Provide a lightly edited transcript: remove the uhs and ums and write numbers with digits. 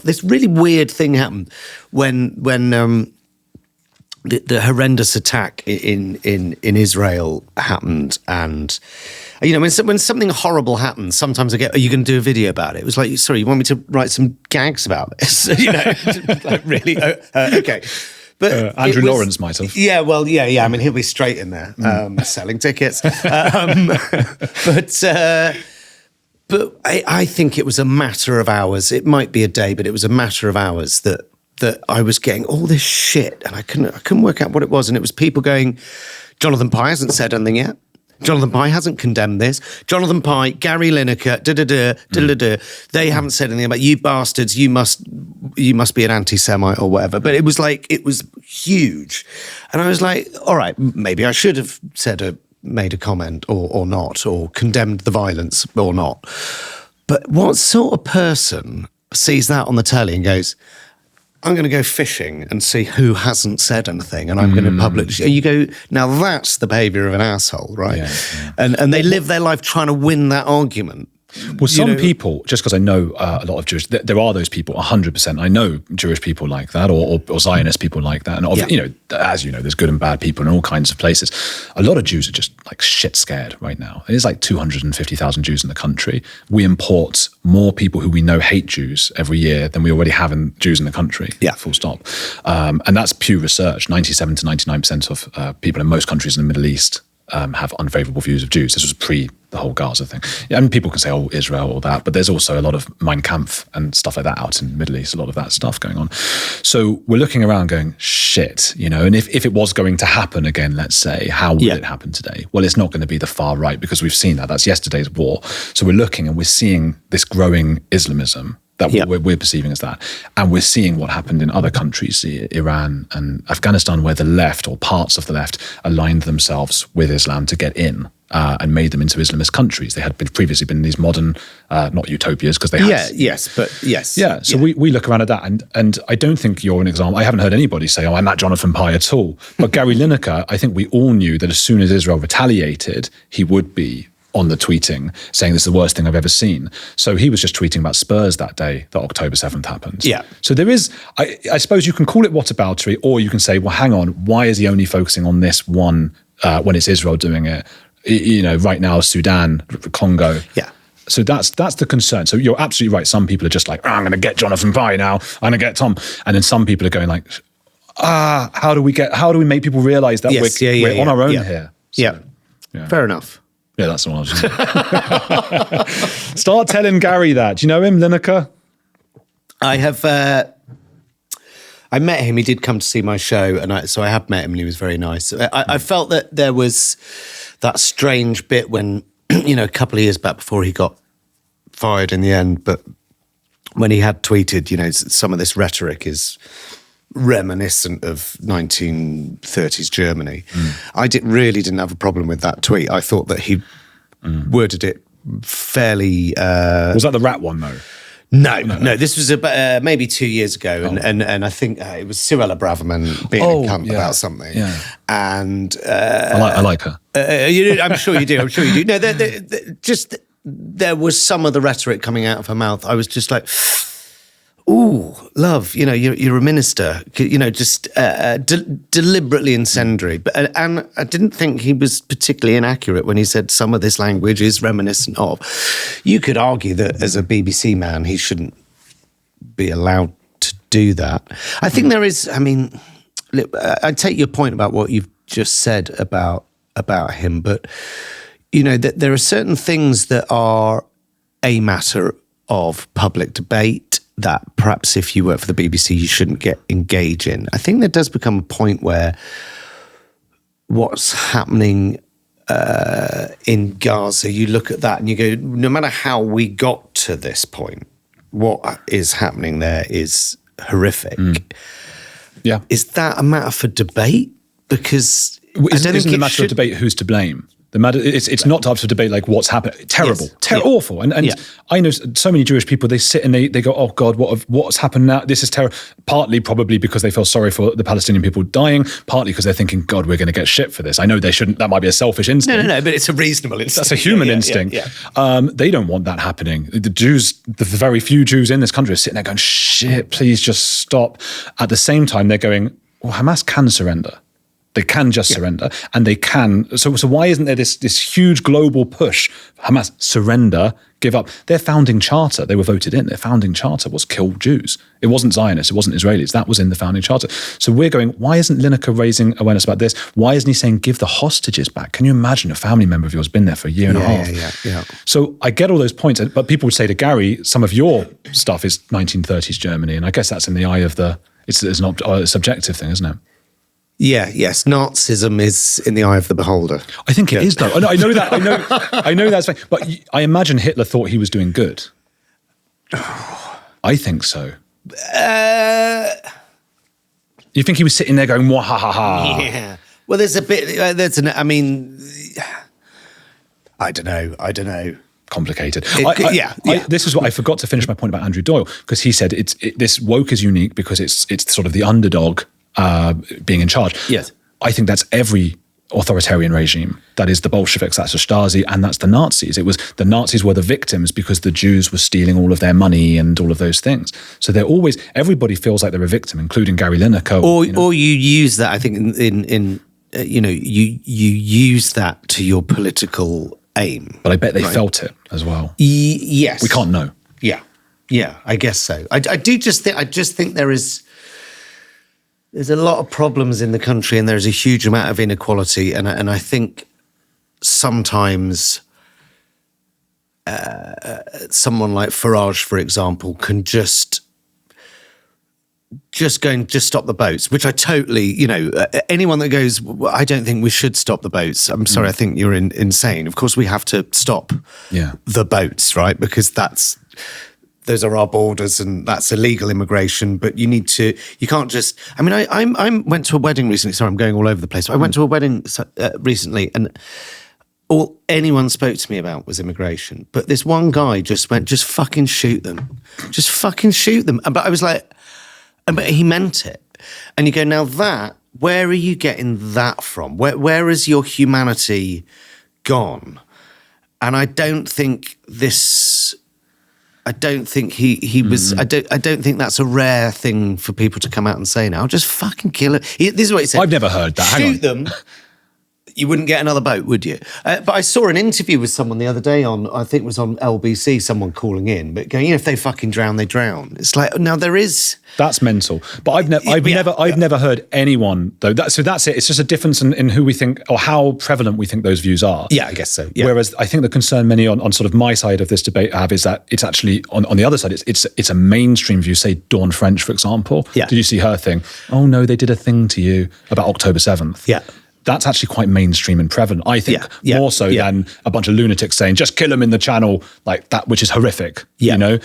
this really weird thing happened when the horrendous attack in Israel happened, and when something horrible happens, sometimes I get, "Are you going to do a video about it?" It was like, "Sorry, you want me to write some gags about this?" Like really? Okay. But Andrew Lawrence might have. Yeah, well, yeah. I mean, he'll be straight in there selling tickets. But I think it was a matter of hours. It might be a day, but it was a matter of hours that I was getting all this shit, and I couldn't work out what it was. And it was people going, "Jonathan Pye hasn't said anything yet. Jonathan Pye hasn't condemned this. Jonathan Pye, Gary Lineker, they haven't said anything about you bastards. You must be an anti-Semite or whatever." But it was huge, and I was like, "All right, maybe I should have made a comment or not, or condemned the violence or not." But what sort of person sees that on the telly and goes, "I'm going to go fishing and see who hasn't said anything, and I'm going to publish." You go, now that's the behaviour of an asshole, right? Yeah. And they live their life trying to win that argument. Well, some people, just because I know a lot of Jewish, there are those people, 100%. I know Jewish people like that, or Zionist people like that. And, as you know, there's good and bad people in all kinds of places. A lot of Jews are just like shit scared right now. There's like 250,000 Jews in the country. We import more people who we know hate Jews every year than we already have Jews in the country. Yeah. Full stop. And that's Pew Research. 97 to 99% of people in most countries in the Middle East have unfavourable views of Jews. This was pre the whole Gaza thing. Yeah, and people can say, "Oh, Israel," or that, but there's also a lot of Mein Kampf and stuff like that out in the Middle East, a lot of that stuff going on. So we're looking around going, shit, and if it was going to happen again, let's say, how would it happen today? Well, it's not going to be the far right, because we've seen that. That's yesterday's war. So we're looking and we're seeing this growing Islamism that we're perceiving as that. And we're seeing what happened in other countries, Iran and Afghanistan, where the left or parts of the left aligned themselves with Islam to get in and made them into Islamist countries. They had previously been these modern, not utopias, because they had... Yes. So we look around at that, and I don't think you're an example. I haven't heard anybody say, "Oh, I'm not Jonathan Pye at all." But Gary Lineker, I think we all knew that as soon as Israel retaliated, he would be on the tweeting saying this is the worst thing I've ever seen. So he was just tweeting about Spurs that day that October 7th happened. Yeah. So there is, I suppose you can call it whataboutery, or you can say, well, hang on, why is he only focusing on this one when it's Israel doing it? Right now, Sudan, Congo. Yeah. So that's the concern. So you're absolutely right. Some people are just like, I'm going to get Jonathan Pye now. I'm going to get Tom. And then some people are going like, how do we make people realize that we're on our own here? So, Fair enough. Yeah, that's the one I was just Start telling Gary that. Do you know him, Lineker? I have. I met him. He did come to see my show, and so I have met him, and he was very nice. I felt that there was that strange bit when, a couple of years back before he got fired in the end, but when he had tweeted, some of this rhetoric is reminiscent of 1930s Germany. I really didn't have a problem with that tweet. I thought that he worded it fairly... Was that the rat one, though? No. This was about, maybe 2 years ago, and I think it was Cyrilla Braverman being a cunt about something. Yeah. And... I like her. I'm sure you do. No, there was some of the rhetoric coming out of her mouth. I was just like... Ooh, love, you're a minister, just deliberately incendiary. And I didn't think he was particularly inaccurate when he said some of this language is reminiscent of. You could argue that as a BBC man, he shouldn't be allowed to do that. I think there is, I take your point about what you've just said about him, but, that there are certain things that are a matter of public debate that perhaps if you work for the BBC, you shouldn't engage in. I think there does become a point where what's happening in Gaza, you look at that and you go, no matter how we got to this point, what is happening there is horrific. Yeah. Is that a matter for debate? Because isn't it a matter of debate who's to blame? It's not up for debate like what's happened. Terrible, awful. And I know so many Jewish people, they sit and they go, oh God, what's happened now? This is terrible. Partly probably because they feel sorry for the Palestinian people dying, partly because they're thinking, God, we're going to get shit for this. I know they shouldn't, that might be a selfish instinct. No, but it's a reasonable instinct. That's a human instinct. They don't want that happening. The Jews, the very few Jews in this country are sitting there going, shit, please just stop. At the same time, they're going, well, Hamas can surrender. They can just surrender, and they can. So why isn't there this huge global push? Hamas, surrender, give up. Their founding charter, they were voted in. Their founding charter was kill Jews. It wasn't Zionists. It wasn't Israelis. That was in the founding charter. So we're going, why isn't Lineker raising awareness about this? Why isn't he saying, give the hostages back? Can you imagine a family member of yours been there for a year and a half? Yeah. So I get all those points, but people would say to Gary, some of your stuff is 1930s Germany, and I guess that's in the eye of it's not a subjective thing, isn't it? Yes. Nazism is in the eye of the beholder. I think it is, though. I know that. I know that's fine. But I imagine Hitler thought he was doing good. I think so. You think he was sitting there going, "Wah ha ha ha"? Yeah. Well, there's a bit. I mean, I don't know. Complicated. This is what I forgot to finish my point about Andrew Doyle, because he said this woke is unique because it's sort of the underdog. Being in charge. Yes. I think that's every authoritarian regime. That is the Bolsheviks, that's the Stasi, and that's the Nazis. The Nazis were the victims because the Jews were stealing all of their money and all of those things. So everybody feels like they're a victim, including Gary Lineker. Or you use that, I think, you use that to your political aim. But I bet they felt it as well. Yes. We can't know. Yeah, I guess so. I just think there's a lot of problems in the country, and there's a huge amount of inequality, and I think sometimes someone like Farage, for example, can just go and just stop the boats, which I totally, anyone that goes, well, I don't think we should stop the boats. I'm sorry, I think you're insane. Of course, we have to stop the boats, right? Because those are our borders, and that's illegal immigration. But you can't just. I mean, I went to a wedding recently. Sorry, I'm going all over the place. But I went to a wedding recently, and all anyone spoke to me about was immigration. But this one guy just went, just fucking shoot them, just fucking shoot them. But I was like, but he meant it. And you go, now where are you getting that from? Where is your humanity gone? And I don't think he was. I don't think that's a rare thing for people to come out and say now. Just fucking kill it. This is what he said. I've never heard that. Shoot them. You wouldn't get another boat, would you? But I saw an interview with someone the other day I think it was on LBC, someone calling in, but going, if they fucking drown, they drown. It's like, now there is... That's mental. But I've never heard anyone, though. So that's it. It's just a difference in who we think, or how prevalent we think those views are. Yeah, I guess so. Yeah. Whereas I think the concern many on sort of my side of this debate have is that it's actually, on the other side, it's a mainstream view. Say Dawn French, for example. Yeah. Did you see her thing? Oh no, they did a thing to you about October 7th. Yeah. That's actually quite mainstream and prevalent, I think, more so than a bunch of lunatics saying, just kill them in the channel, like that, which is horrific,